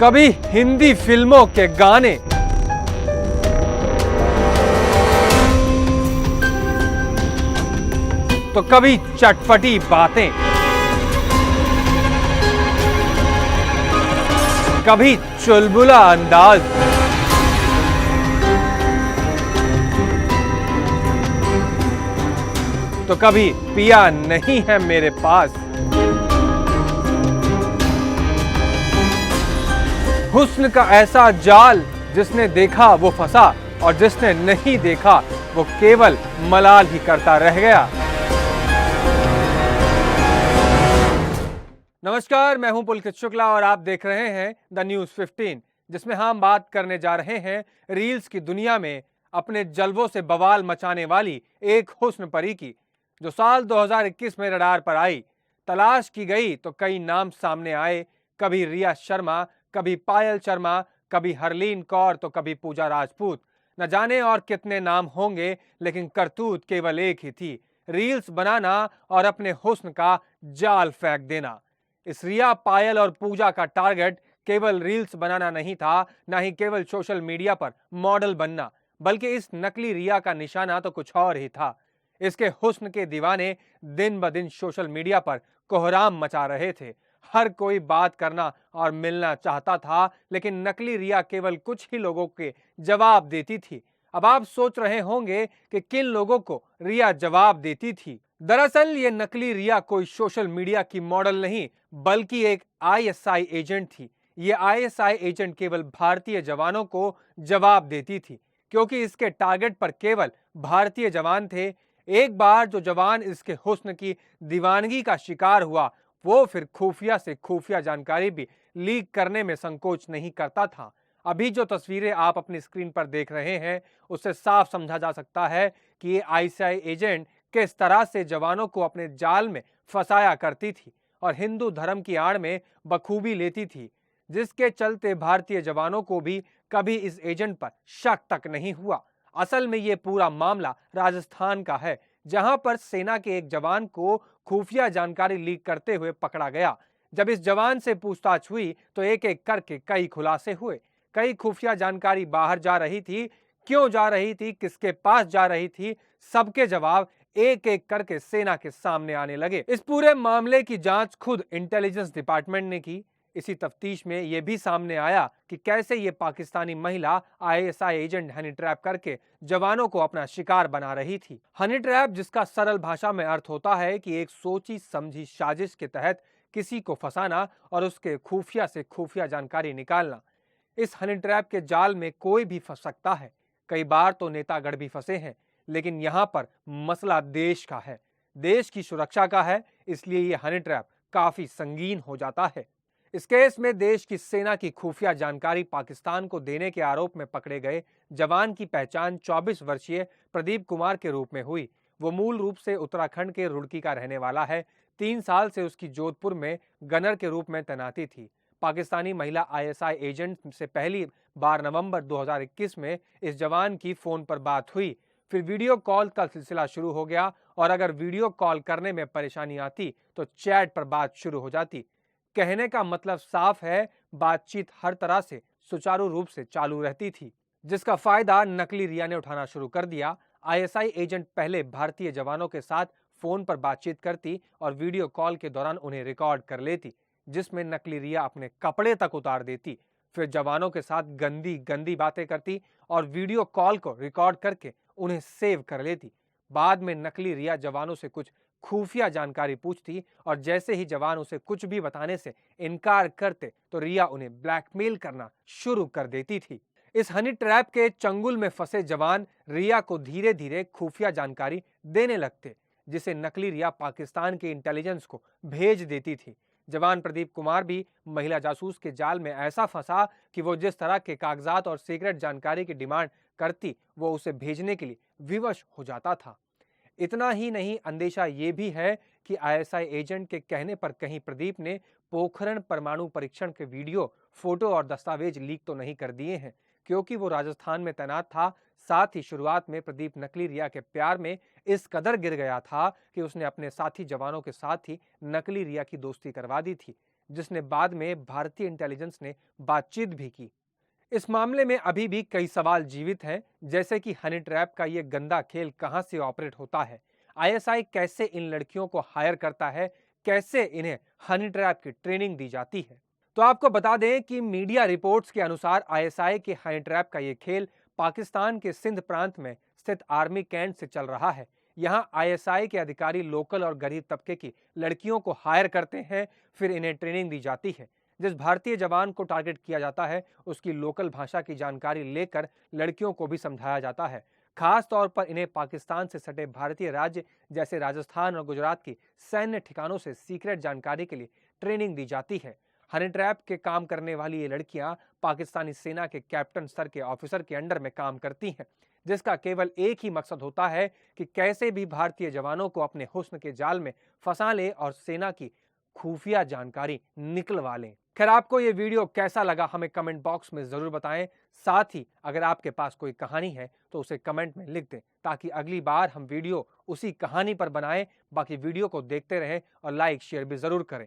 कभी हिंदी फिल्मों के गाने, तो कभी चटपटी बातें, कभी चुलबुला अंदाज, तो कभी पिया नहीं है मेरे पास। हुस्न का ऐसा जाल, जिसने देखा वो फंसा और जिसने नहीं देखा वो केवल मलाल ही करता रह गया। नमस्कार, मैं हूं पुलकित शुक्ला और आप देख रहे हैं द न्यूज 15, जिसमें हम बात करने जा रहे हैं रील्स की दुनिया में अपने जलवों से बवाल मचाने वाली एक हुस्न परी की, जो साल 2021 में रडार पर आई। तलाश की गई तो कई नाम सामने आए, कभी रिया शर्मा, कभी पायल शर्मा, कभी हरलीन कौर, तो कभी पूजा राजपूत। न जाने और कितने नाम होंगे, लेकिन करतूत केवल एक ही थी, रील्स बनाना और अपने हुस्न का जाल फेंक देना। इस रिया, पायल और पूजा का टारगेट केवल रील्स बनाना नहीं था, ना ही केवल सोशल मीडिया पर मॉडल बनना, बल्कि इस नकली रिया का निशाना तो कुछ और ही था। इसके हुस्न के दीवाने दिन ब दिन सोशल मीडिया पर कोहराम मचा रहे थे। हर कोई बात करना और मिलना चाहता था, लेकिन नकली रिया केवल कुछ ही लोगों के जवाब देती थी। अब आप सोच रहे होंगे कि किन लोगों को रिया जवाब देती थी। दरअसल ये नकली रिया कोई सोशल मीडिया की मॉडल नहीं, बल्कि एक आईएसआई एजेंट थी। ये आईएसआई एजेंट केवल भारतीय जवानों को जवाब देती थी, क्योंकि इसके टारगेट पर केवल भारतीय जवान थे। एक बार जो जवान इसके हुस्न की दीवानगी का शिकार हुआ, वो फिर खुफिया से खुफिया जानकारी भी लीक करने में संकोच नहीं करता था। अभी जो तस्वीरें आप अपनी स्क्रीन पर देख रहे हैं, उससे साफ समझा जा सकता है कि ये आईएसआई एजेंट किस तरह से जवानों को अपने जाल में फंसाया करती थी और हिंदू धर्म की आड़ में बखूबी लेती थी, जिसके चलते भारतीय जवानों को भी कभी इस एजेंट पर शक तक नहीं हुआ। असल में ये पूरा मामला राजस्थान का है, जहां पर सेना के एक जवान को खुफिया जानकारी लीक करते हुए पकड़ा गया। जब इस जवान से पूछताछ हुई तो एक एक करके कई खुलासे हुए। कई खुफिया जानकारी बाहर जा रही थी, क्यों जा रही थी, किसके पास जा रही थी, सबके जवाब एक एक करके सेना के सामने आने लगे। इस पूरे मामले की जांच खुद इंटेलिजेंस डिपार्टमेंट ने की। इसी तफ्तीश में यह भी सामने आया कि कैसे ये पाकिस्तानी महिला आईएसआई एजेंट हनी ट्रैप करके जवानों को अपना शिकार बना रही थी। हनी ट्रैप, जिसका सरल भाषा में अर्थ होता है कि एक सोची समझी साजिश के तहत किसी को फंसाना और उसके खुफिया से खुफिया जानकारी निकालना। इस हनी ट्रैप के जाल में कोई भी फंस सकता है। कई बार तो नेतागढ़ भी फंसे हैं, लेकिन यहाँ पर मसला देश का है, देश की सुरक्षा का है, इसलिए ये हनी ट्रैप काफी संगीन हो जाता है। इस केस में देश की सेना की खुफिया जानकारी पाकिस्तान को देने के आरोप में पकड़े गए जवान की पहचान 24 वर्षीय प्रदीप कुमार के रूप में हुई। वो मूल रूप से उत्तराखंड के रुड़की का रहने वाला है। 3 साल से उसकी जोधपुर में गनर के रूप में तैनाती थी। पाकिस्तानी महिला आईएसआई एजेंट से पहली बार नवंबर 2021 में इस जवान की फोन पर बात हुई। फिर वीडियो कॉल का सिलसिला शुरू हो गया और अगर वीडियो कॉल करने में परेशानी आती तो चैट पर बात शुरू हो जाती। कहने का मतलब साफ है, बातचीत हर तरह से सुचारू रूप से चालू रहती थी, जिसका फायदा नकली रिया ने उठाना शुरू कर दिया। आईएसआई एजेंट पहले भारतीय जवानों के साथ फोन पर बातचीत करती और वीडियो कॉल के दौरान उन्हें रिकॉर्ड कर लेती, जिसमें नकली रिया अपने कपड़े तक उतार देती। फिर जवानों के साथ गंदी गंदी बातें करती और वीडियो कॉल को रिकॉर्ड करके उन्हें सेव कर लेती। बाद में नकली रिया जवानों से कुछ खुफिया जानकारी पूछती और जैसे ही जवान उसे कुछ भी बताने से इनकार करते तो रिया उन्हें ब्लैकमेल करना शुरू कर देती थी। इस हनी ट्रैप के चंगुल में फंसे जवान रिया को धीरे धीरे खुफिया जानकारी देने लगते, जिसे नकली रिया पाकिस्तान के इंटेलिजेंस को भेज देती थी। जवान प्रदीप कुमार भी महिला जासूस के जाल में ऐसा फंसा कि वो जिस तरह के कागजात और सीक्रेट जानकारी की डिमांड करती, वो उसे भेजने के लिए विवश हो जाता था। इतना ही नहीं, अंदेशा ये भी है कि आईएसआई एजेंट के कहने पर कहीं प्रदीप ने पोखरण परमाणु परीक्षण के वीडियो, फोटो और दस्तावेज लीक तो नहीं कर दिए हैं, क्योंकि वो राजस्थान में तैनात था। साथ ही शुरुआत में प्रदीप नकली रिया के प्यार में इस कदर गिर गया था कि उसने अपने साथी जवानों के साथ ही नकली रिया की दोस्ती करवा दी थी, जिसने बाद में भारतीय इंटेलिजेंस ने बातचीत भी की। इस मामले में अभी भी कई सवाल जीवित हैं, जैसे कि हनी ट्रैप का ये गंदा खेल कहां से ऑपरेट होता है, आईएसआई कैसे इन लड़कियों को हायर करता है, कैसे इन्हें हनी ट्रैप की ट्रेनिंग दी जाती है। तो आपको बता दें कि मीडिया रिपोर्ट्स के अनुसार आईएसआई के हनी ट्रैप का ये खेल पाकिस्तान के सिंध प्रांत में स्थित आर्मी कैंट से चल रहा है। यहाँ आईएसआई के अधिकारी लोकल और गरीब तबके की लड़कियों को हायर करते हैं, फिर इन्हें ट्रेनिंग दी जाती है। जिस भारतीय जवान को टारगेट किया जाता है, उसकी लोकल भाषा की जानकारी लेकर लड़कियों को भी समझाया जाता है। खास तौर पर इन्हें पाकिस्तान से सटे भारतीय राज्य जैसे राजस्थान और गुजरात की सैन्य ठिकानों से सीक्रेट जानकारी के लिए ट्रेनिंग दी जाती है। हनी ट्रैप के काम करने वाली ये लड़कियां पाकिस्तानी सेना के कैप्टन स्तर के ऑफिसर के अंडर में काम करती हैं, जिसका केवल एक ही मकसद होता है कि कैसे भी भारतीय जवानों को अपने हुस्न के जाल में फंसा लें और सेना की खुफिया जानकारी निकलवा लें। खैर, आपको ये वीडियो कैसा लगा हमें कमेंट बॉक्स में जरूर बताएं। साथ ही अगर आपके पास कोई कहानी है तो उसे कमेंट में लिख दें, ताकि अगली बार हम वीडियो उसी कहानी पर बनाएं। बाकी वीडियो को देखते रहें और लाइक शेयर भी जरूर करें।